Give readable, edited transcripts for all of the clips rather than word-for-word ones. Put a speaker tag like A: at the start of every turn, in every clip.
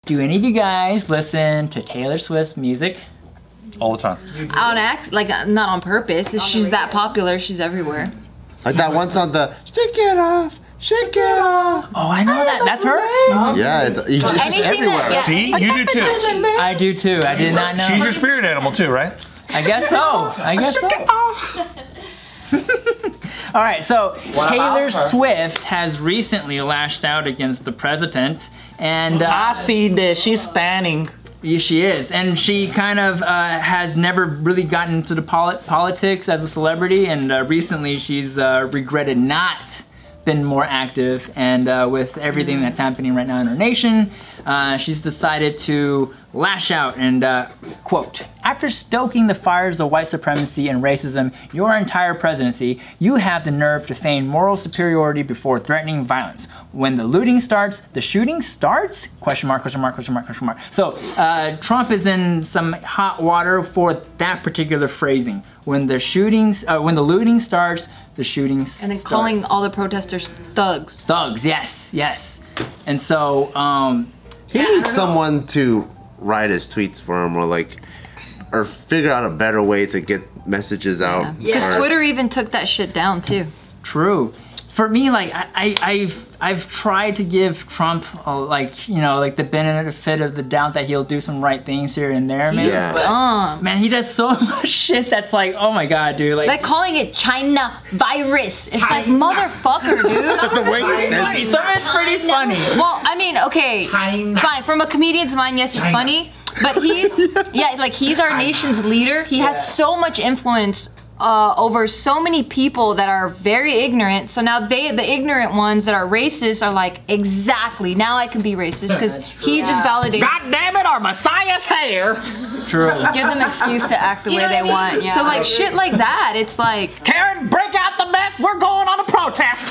A: Do any of you guys listen to Taylor Swift's music?
B: All the time.
C: Like not on purpose. She's that popular. She's everywhere.
D: Like that one song, the Shake It Off, Shake It Off.
A: Oh, I know that. That's her?
D: Yeah, it's just everywhere.
C: Yeah.
B: See, you do too.
A: I do too. I did not know.
B: She's your spirit animal too, right?
A: I guess so. I guess so. All right, so Taylor Swift has recently lashed out against the president, and
E: I see this. She's standing.
A: Yeah, she is, and she kind of has never really gotten into the politics as a celebrity, and recently she's regretted not been more active, and with everything that's happening right now in her nation, she's decided to lash out and quote, "After stoking the fires of white supremacy and racism your entire presidency, you have the nerve to feign moral superiority before threatening violence. When the looting starts, the shooting starts? Question mark, question mark, question mark, question mark." So Trump is in some hot water for that particular phrasing. When the looting starts, the shooting starts.
C: And then calling all the protesters thugs.
A: Thugs, yes, yes. And so,
D: he needs someone to write his tweets for him, or figure out a better way to get messages out.
C: Because Twitter even took that shit down too.
A: True. For me, like I've tried to give Trump the benefit of the doubt that he'll do some right things here and there, man.
D: Yeah.
A: But, man, he does so much shit that's like, oh my god, dude.
C: Like calling it China virus. It's like, motherfucker, dude.
D: The way he says it.
A: Some of it's pretty funny.
C: Well, I mean, okay, fine. From a comedian's mind, yes, it's funny. But he's our nation's leader. He has so much influence over so many people that are very ignorant. So now the ignorant ones that are racist are like, exactly, now I can be racist because he just validated.
E: God damn it, our Messiah's here.
A: True.
F: Give them excuse to act the way they want. Yeah.
C: So like shit like that, it's like,
E: Karen, break out the meth. We're going on a protest.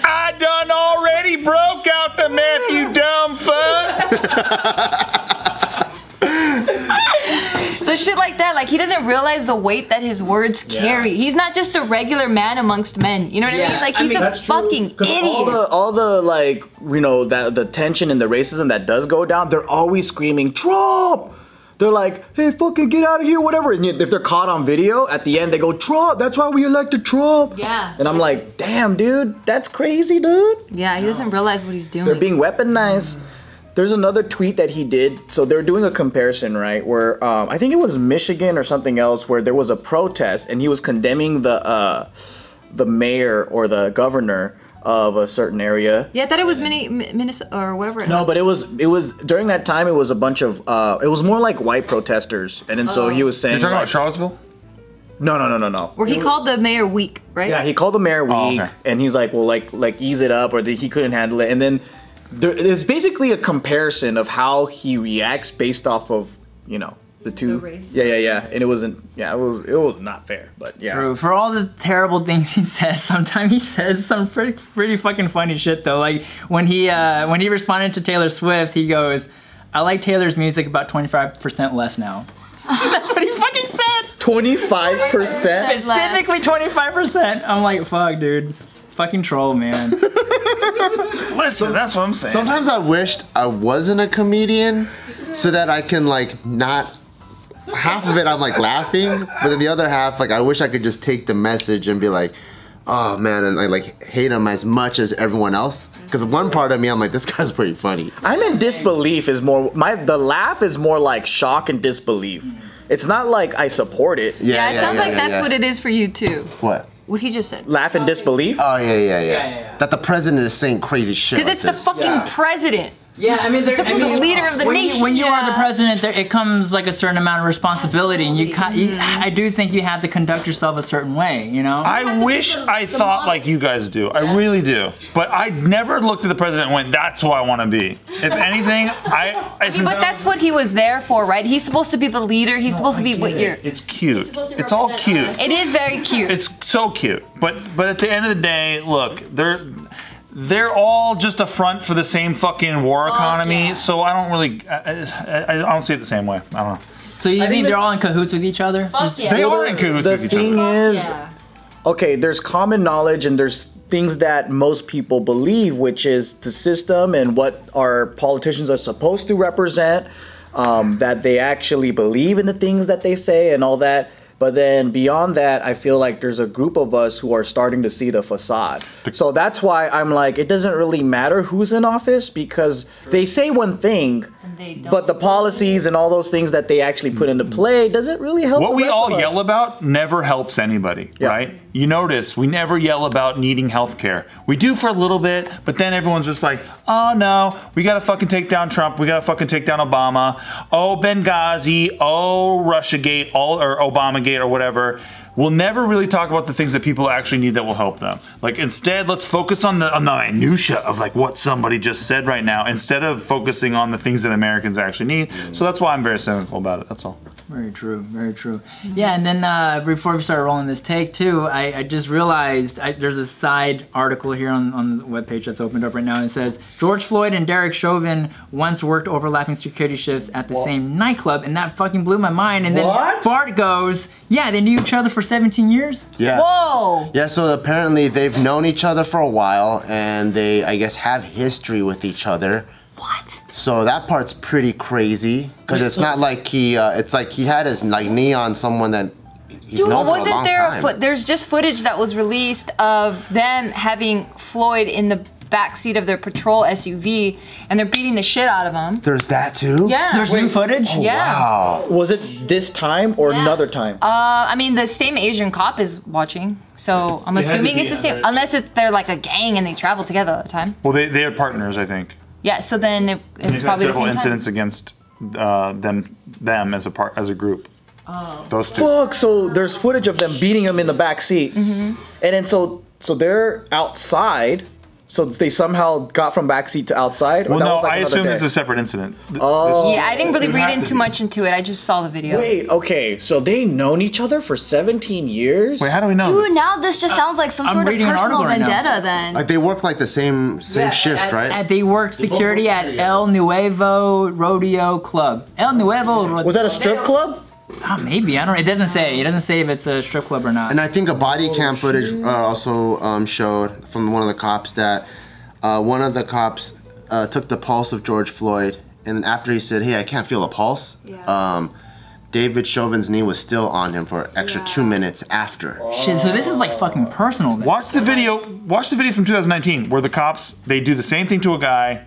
B: I done already broke out the meth, you dumb fuck.
C: so shit like that, like he doesn't realize the weight that his words carry. He's not just a regular man amongst men. You know what I mean? Like he's a fucking idiot.
E: All the like, you know, that the tension and the racism that does go down, they're always screaming Trump. They're like, hey, fucking get out of here, whatever. And if they're caught on video, at the end they go, Trump, that's why we elected Trump.
C: Yeah.
E: And I'm like, damn, dude, that's crazy, dude.
C: Yeah, he doesn't realize what he's doing.
E: They're being weaponized. There's another tweet that he did. So they're doing a comparison, right? Where I think it was Michigan or something else, where there was a protest and he was condemning the mayor or the governor of a certain area.
C: Yeah, I thought it was Minnesota or wherever.
E: No, but it was during that time. It was a bunch of it was more like white protesters, and then so he was saying.
B: You're talking about Charlottesville?
E: No.
C: Where he called the mayor weak, right?
E: Yeah, he called the mayor weak, and he's like, well, like ease it up, or he couldn't handle it, and then there's basically a comparison of how he reacts based off of the two.
C: The race.
E: Yeah, and it wasn't. Yeah, it was not fair, but yeah.
A: True. For all the terrible things he says, sometimes he says some pretty fucking funny shit though. Like when he responded to Taylor Swift, he goes, "I like Taylor's music about 25% less now." That's what he fucking said.
E: 25%.
A: Specifically 25%. I'm like, fuck, dude. Fucking troll, man.
B: Listen, that's what I'm saying.
D: Sometimes I wished I wasn't a comedian so that I can not. Half of it I'm laughing, but then the other half I wish I could just take the message and be like, oh man, and I hate him as much as everyone else. Because one part of me I'm like, this guy's pretty funny.
E: I'm in disbelief is more the laugh is more like shock and disbelief. It's not like I support it.
C: Yeah, it sounds like that's what it is for you too.
D: What?
C: What he just said.
E: Laugh and disbelief?
D: Oh yeah. That the president is saying crazy shit.
C: Because it's the fucking president.
A: Yeah, I mean,
C: the leader of the nation.
A: When you are the president, it comes a certain amount of responsibility, and I do think you have to conduct yourself a certain way,
B: I wish I thought like you guys do. I really do. But I never looked at the president and went, that's who I want to be. If anything,
C: but that's what he was there for, right? He's supposed to be the leader. He's supposed to be what you're.
B: It's cute. It's all cute.
C: It is very cute.
B: It's so cute. But at the end of the day, look, they're all just a front for the same fucking war economy, so I don't really, I don't see it the same way. I don't know.
A: So you think they're all in cahoots with each other?
B: They are in cahoots with each other.
E: The thing is, okay, there's common knowledge and there's things that most people believe, which is the system and what our politicians are supposed to represent, that they actually believe in the things that they say and all that. But then beyond that, I feel like there's a group of us who are starting to see the facade. So that's why I'm like, it doesn't really matter who's in office, because they say one thing, but the policies and all those things that they actually put into play doesn't really help.
B: What we all yell about never helps anybody,
E: Yeah.
B: right? You notice we never yell about needing health care. We do for a little bit, but then everyone's just like, oh no, we gotta fucking take down Trump, we gotta fucking take down Obama, oh Benghazi, oh Russiagate, or Obamagate or whatever. We'll never really talk about the things that people actually need that will help them. Like instead, let's focus on the minutia of like what somebody just said right now, instead of focusing on the things that Americans actually need. So that's why I'm very cynical about it. That's all.
A: Very true, very true. Yeah, and then before we started rolling this take too, I just realized there's a side article here on the webpage that's opened up right now, and it says, George Floyd and Derek Chauvin once worked overlapping security shifts at the same nightclub, and that fucking blew my mind. And then Bart goes, yeah, they knew each other for 17 years?
D: Yeah.
C: Whoa!
D: Yeah, so apparently they've known each other for a while, and they, I guess, have history with each other.
C: What?
D: So that part's pretty crazy, because it's not like it's like he had his like knee on someone that he's known for a long time.
C: There's just footage that was released of them having Floyd in the backseat of their patrol SUV, and they're beating the shit out of him.
D: There's that too?
C: Yeah.
A: There's new footage?
C: Yeah.
D: Wow.
E: Was it this time or another time?
C: I mean, the same Asian cop is watching, so I'm assuming it's the same, unless they're like a gang and they travel together all the time.
B: Well, they are partners, I think.
C: Yeah, so then it's probably the same
B: several
C: time.
B: incidents against them as a group. Oh. Those two.
E: Fuck, so there's footage of them beating him in the back seat. And then so they're outside. So they somehow got from backseat to outside?
B: Well, no, I assume this is a separate incident.
E: Oh.
C: Yeah, I didn't really read in too much into it. I just saw the video.
E: Wait, okay, so they known each other for 17 years?
B: Wait, how do we know?
F: Dude, now this just sounds like some sort of personal vendetta then.
D: Like they work like the same shift, right?
A: They worked security at El Nuevo Rodeo Club. El Nuevo.
E: Was that a strip club?
A: Oh, maybe, I don't know. It doesn't say. It doesn't say if it's a strip club or not.
D: And I think a body cam footage also showed from one of the cops that one of the cops took the pulse of George Floyd, and after he said, hey, I can't feel a pulse, David Chauvin's knee was still on him for an extra 2 minutes after.
A: Shit, so this is like fucking personal. Then.
B: Watch the video from 2019 where the cops, they do the same thing to a guy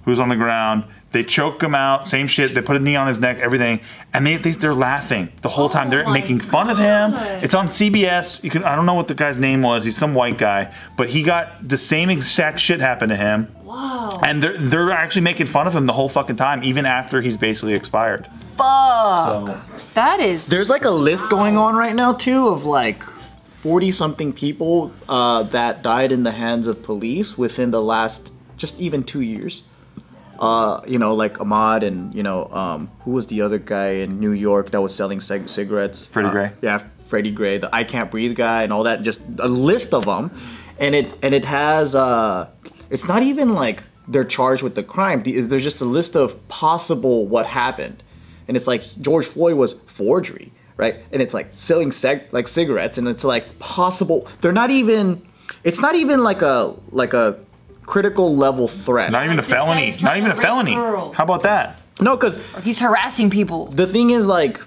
B: who's on the ground. They choke him out, same shit. They put a knee on his neck, everything, and they're laughing the whole time. They're making fun of him. It's on CBS. I don't know what the guy's name was. He's some white guy, but he got the same exact shit happen to him. Wow. And they're actually making fun of him the whole fucking time, even after he's basically expired.
C: Fuck.
B: So.
C: That is.
E: There's like a list going on right now too of like 40-something people that died in the hands of police within the last just even 2 years. You know, like Ahmaud and, you know, who was the other guy in New York that was selling cigarettes?
B: Freddie Gray.
E: Yeah, Freddie Gray, the I Can't Breathe guy and all that, just a list of them. And it has, it's not even like they're charged with the crime. There's just a list of possible what happened. And it's like George Floyd was forgery, right? And it's like selling like cigarettes, and it's like possible. They're not even, it's not even like a critical level threat.
B: Not even a felony. Not even a felony. How about that?
E: No, because
C: he's harassing people.
E: The thing is, like,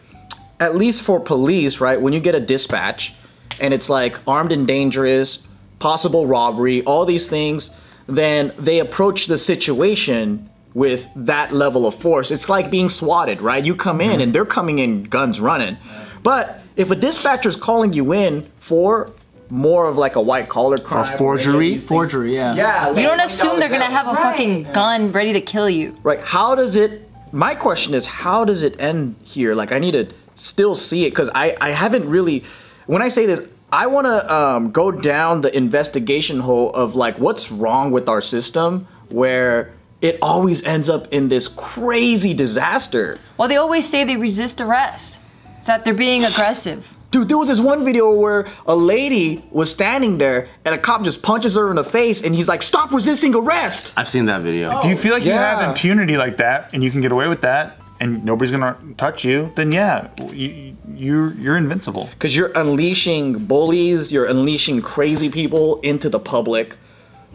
E: at least for police, right? When you get a dispatch and it's like armed and dangerous, possible robbery, all these things, then they approach the situation with that level of force. It's like being swatted, right? You come in and they're coming in guns running. But if a dispatcher's calling you in for more of like a white collar crime,
D: forgery,
A: yeah.
E: Yeah.
C: You don't assume they're gonna have a fucking gun ready to kill you.
E: Right. How does it? My question is, how does it end here? Like, I need to still see it because I haven't really. When I say this, I want to go down the investigation hole of like what's wrong with our system where it always ends up in this crazy disaster.
C: Well, they always say they resist arrest. It's that they're being aggressive.
E: Dude, there was this one video where a lady was standing there and a cop just punches her in the face and he's like, stop resisting arrest!
D: I've seen that video.
B: If you feel like you have impunity like that and you can get away with that, and nobody's gonna touch you, then yeah, you're invincible.
E: Because you're unleashing bullies, you're unleashing crazy people into the public.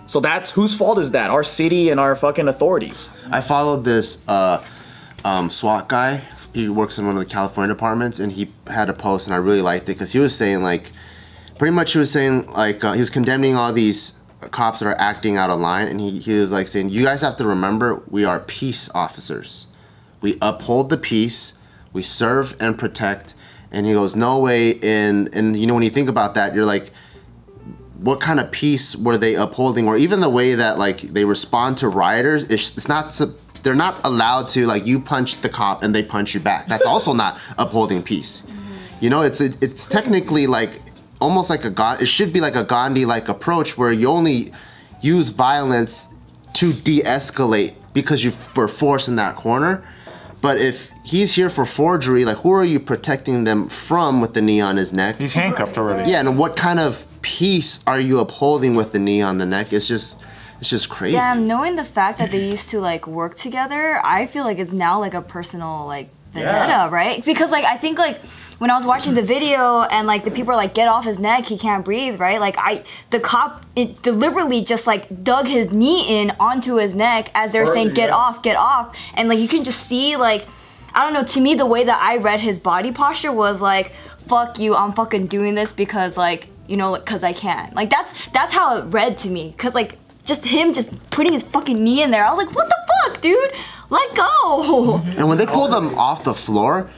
E: So that's whose fault is that? Our city and our fucking authorities.
D: I followed this SWAT guy. He works in one of the California departments, and he had a post, and I really liked it because he was saying like, pretty much he was saying like he was condemning all these cops that are acting out of line, and he was like saying, you guys have to remember we are peace officers. We uphold the peace, we serve and protect. And he goes, no way. And you know, when you think about that, you're like, what kind of peace were they upholding? Or even the way that like they respond to rioters, it's not, they're not allowed to, like, you punch the cop and they punch you back. That's also not upholding peace. You know, it's technically like almost like it should be like a Gandhi-like approach where you only use violence to de-escalate because you were forced in that corner. But if he's here for forgery, like, who are you protecting them from with the knee on his neck?
B: He's handcuffed already.
D: Yeah, and what kind of peace are you upholding with the knee on the neck? It's just crazy.
F: Damn, knowing the fact that they used to like work together, I feel like it's now like a personal like vendetta, right? Because like I think like when I was watching the video and like the people are like, get off his neck, he can't breathe, right? Like the cop deliberately just like dug his knee in onto his neck as they're saying, get off. And like you can just see like, I don't know, to me the way that I read his body posture was like, fuck you, I'm fucking doing this because like, you know, because I can. Like that's how it read to me. Cause like just him just putting his fucking knee in there, I was like, what the fuck, dude? Let go.
D: And when they pulled him off the floor,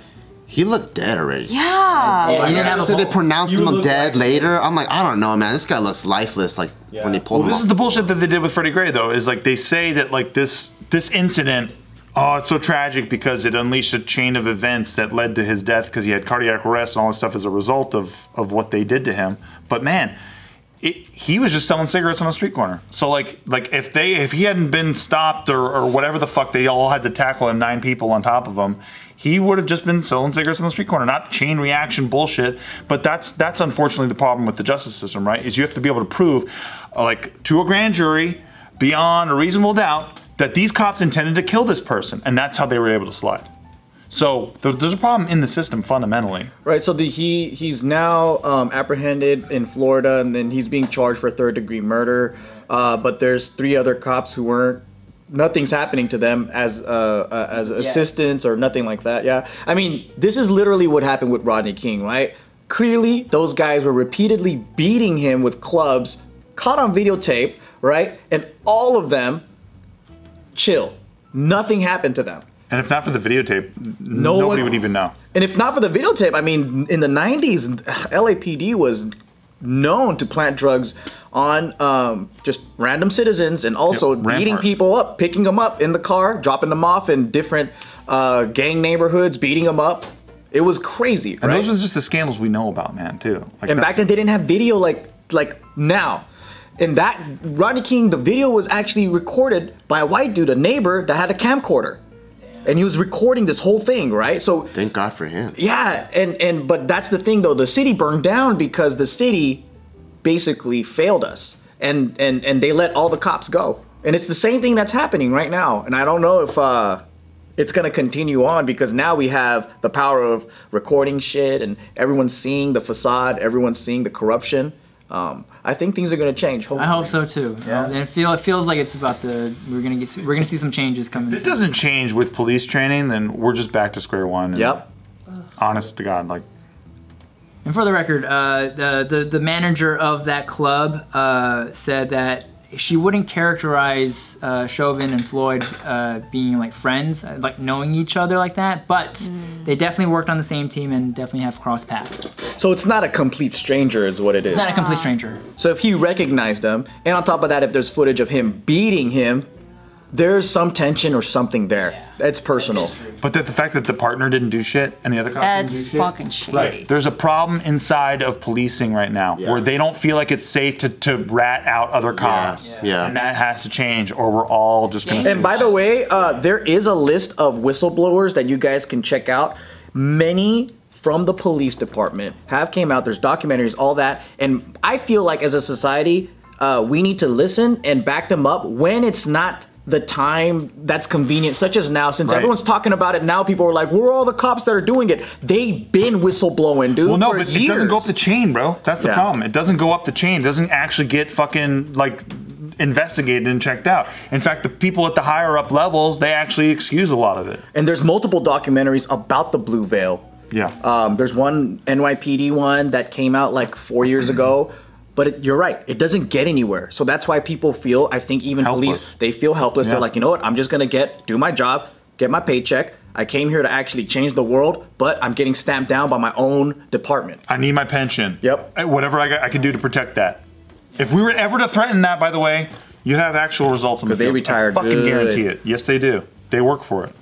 D: he looked dead already.
F: Yeah.
D: So they pronounced him dead later. I'm like, I don't know, man. This guy looks lifeless. Like when they pulled him off.
B: This is the bullshit that they did with Freddie Gray, though. Is like they say that like this incident, oh, it's so tragic because it unleashed a chain of events that led to his death because he had cardiac arrest and all this stuff as a result of what they did to him. But man, he was just selling cigarettes on a street corner. So like if he hadn't been stopped or whatever the fuck they all had to tackle and 9 people on top of him, he would have just been selling cigarettes on the street corner, not chain reaction bullshit. But that's unfortunately the problem with the justice system, right? Is you have to be able to prove, like, to a grand jury, beyond a reasonable doubt, that these cops intended to kill this person, and that's how they were able to slide. So there's a problem in the system fundamentally.
E: Right. So he's now apprehended in Florida, and then he's being charged for 3rd-degree murder. But there's 3 other cops who weren't. Nothing's happening to them as assistants or nothing like that. Yeah. I mean, this is literally what happened with Rodney King, right? Clearly, those guys were repeatedly beating him with clubs, caught on videotape, right? And all of them chill. Nothing happened to them.
B: And if not for the videotape, nobody would even know.
E: And if not for the videotape, I mean, in the 90s, LAPD was known to plant drugs on just random citizens and also beating people up, picking them up in the car, dropping them off in different gang neighborhoods, beating them up. It was crazy, right?
B: And those are just the scandals we know about, man, too. Like,
E: and back then, they didn't have video like now. And that, Rodney King, the video was actually recorded by a white dude, a neighbor that had a camcorder. And he was recording this whole thing, right? So
D: thank God for him.
E: Yeah, but that's the thing though. The city burned down because the city basically failed us, and they let all the cops go. And it's the same thing that's happening right now. And I don't know if it's gonna continue on because now we have the power of recording shit, and everyone's seeing the facade, everyone's seeing the corruption. I think things are gonna change. Hopefully.
A: I hope so too. Yeah. And it feels like it's about we're gonna see some changes coming.
B: If it doesn't change with police training, then we're just back to square one.
E: Yep.
B: Honest to God, like.
A: And for the record, the manager of that club said that she wouldn't characterize Chauvin and Floyd being like friends, like knowing each other like that, but they definitely worked on the same team and definitely have crossed paths.
E: So it's not a complete stranger is what it is.
A: It's not a complete stranger.
E: So if he recognized them, and on top of that, if there's footage of him beating him, there's some tension or something there. Yeah. It's personal.
B: But the fact that the partner didn't do shit and the other cops didn't do shit.
C: That's fucking shitty.
B: Right. There's a problem inside of policing right now where they don't feel like it's safe to rat out other cops.
D: Yeah.
B: And that has to change or we're all just going to...
E: And by the way, there is a list of whistleblowers that you guys can check out. Many from the police department have came out. There's documentaries, all that. And I feel like as a society, we need to listen and back them up when it's not the time that's convenient, such as now, since
B: Right.
E: everyone's talking about it now, people are like, where are all the cops that are doing it? They've been whistleblowing, dude.
B: Well, no,
E: for
B: but
E: years.
B: it doesn't go up the chain, bro. That's the
E: Yeah.
B: problem. It doesn't go up the chain. It doesn't actually get fucking, like, investigated and checked out. In fact, the people at the higher up levels, they actually excuse a lot of it.
E: And there's multiple documentaries about the Blue Veil.
B: Yeah.
E: There's one NYPD one that came out like 4 years ago. But you're right, it doesn't get anywhere. So that's why people feel, I think even
B: Helpless.
E: police, they feel helpless.
B: Yeah.
E: They're like, you know what, I'm just gonna do my job, get my paycheck. I came here to actually change the world, but I'm getting stamped down by my own department.
B: I need my pension.
E: Yep.
B: Whatever I can do to protect that. If we were ever to threaten that, by the way, you'd have actual results on the
E: 'Cause they
B: field.
E: retired
B: I fucking
E: good.
B: guarantee it. Yes, they do. They work for it.